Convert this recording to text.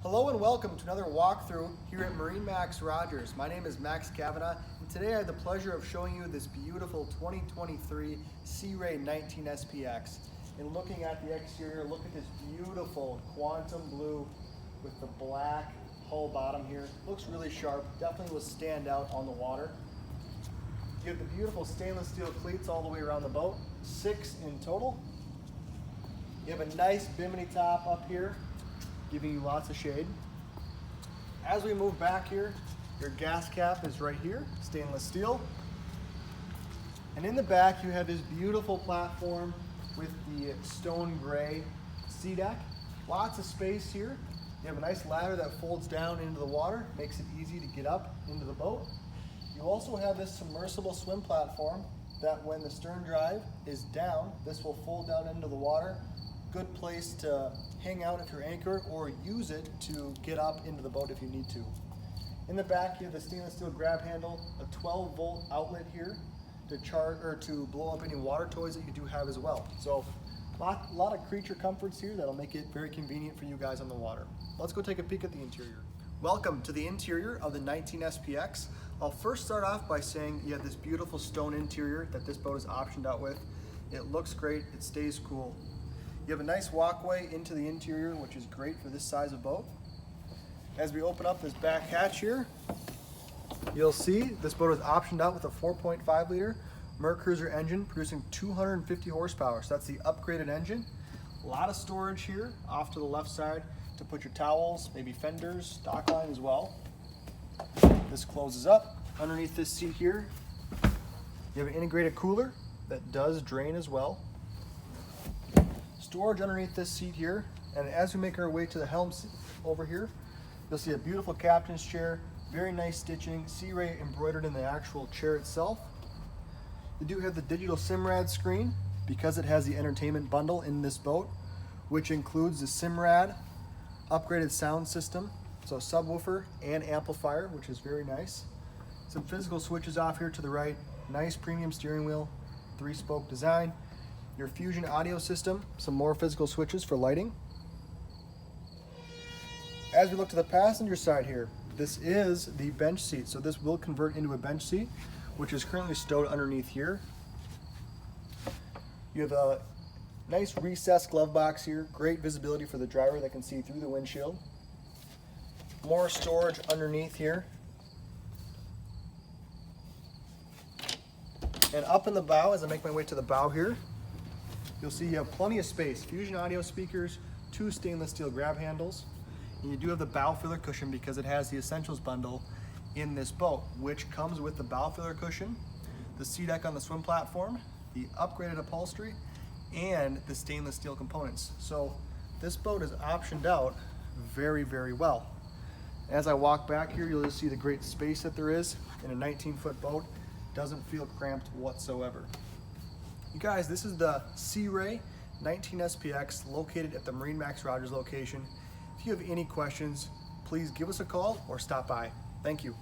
Hello and welcome to another walkthrough here at MarineMax Rogers. My name is Max Kavanaugh, and today I have the pleasure of showing you this beautiful 2023 Sea Ray 19 SPX. And looking at the exterior, look at this beautiful quantum blue with the black hull bottom here. Looks really sharp, definitely will stand out on the water. You have the beautiful stainless steel cleats all the way around the boat, 6 in total. You have a nice bimini top up here, giving you lots of shade. As we move back here, your gas cap is right here, stainless steel. And in the back, you have this beautiful platform with the stone gray sea deck. Lots of space here. You have a nice ladder that folds down into the water, makes it easy to get up into the boat. You also have this submersible swim platform that when the stern drive is down, this will fold down into the water. Good place to hang out if you're anchored, or use it to get up into the boat if you need to. In the back, you have the stainless steel grab handle, a 12-volt outlet here to charge or to blow up any water toys that you do have as well. So a lot of creature comforts here that'll make it very convenient for you guys on the water. Let's go take a peek at the interior. Welcome to the interior of the 19 SPX. I'll first start off by saying you have this beautiful stone interior that this boat is optioned out with. It looks great, it stays cool. You have a nice walkway into the interior, which is great for this size of boat. As we open up this back hatch here, you'll see this boat is optioned out with a 4.5 liter Mercruiser engine producing 250 horsepower. So that's the upgraded engine. A lot of storage here off to the left side to put your towels, maybe fenders, dock line as well. This closes up. Underneath this seat here, you have an integrated cooler that does drain as well. Storage underneath this seat here, and as we make our way to the helm seat over here, you'll see a beautiful captain's chair, very nice stitching, Sea Ray embroidered in the actual chair itself. You do have the digital SIMRAD screen because it has the entertainment bundle in this boat, which includes the SIMRAD upgraded sound system, so subwoofer and amplifier, which is very nice. Some physical switches off here to the right, nice premium steering wheel, 3-spoke design. Your Fusion audio system, some more physical switches for lighting. As we look to the passenger side here, this is the bench seat. So this will convert into a bench seat, which is currently stowed underneath here. You have a nice recessed glove box here, great visibility for the driver that can see through the windshield. More storage underneath here. And up in the bow, as I make my way to the bow here, you'll see you have plenty of space. Fusion audio speakers, 2 stainless steel grab handles. And you do have the bow filler cushion because it has the Essentials bundle in this boat, which comes with the bow filler cushion, the sea deck on the swim platform, the upgraded upholstery, and the stainless steel components. So this boat is optioned out very, very well. As I walk back here, you'll just see the great space that there is in a 19-foot boat. Doesn't feel cramped whatsoever. You guys, this is the Sea Ray 19 SPX located at the MarineMax Rogers location. If you have any questions, please give us a call or stop by. Thank you.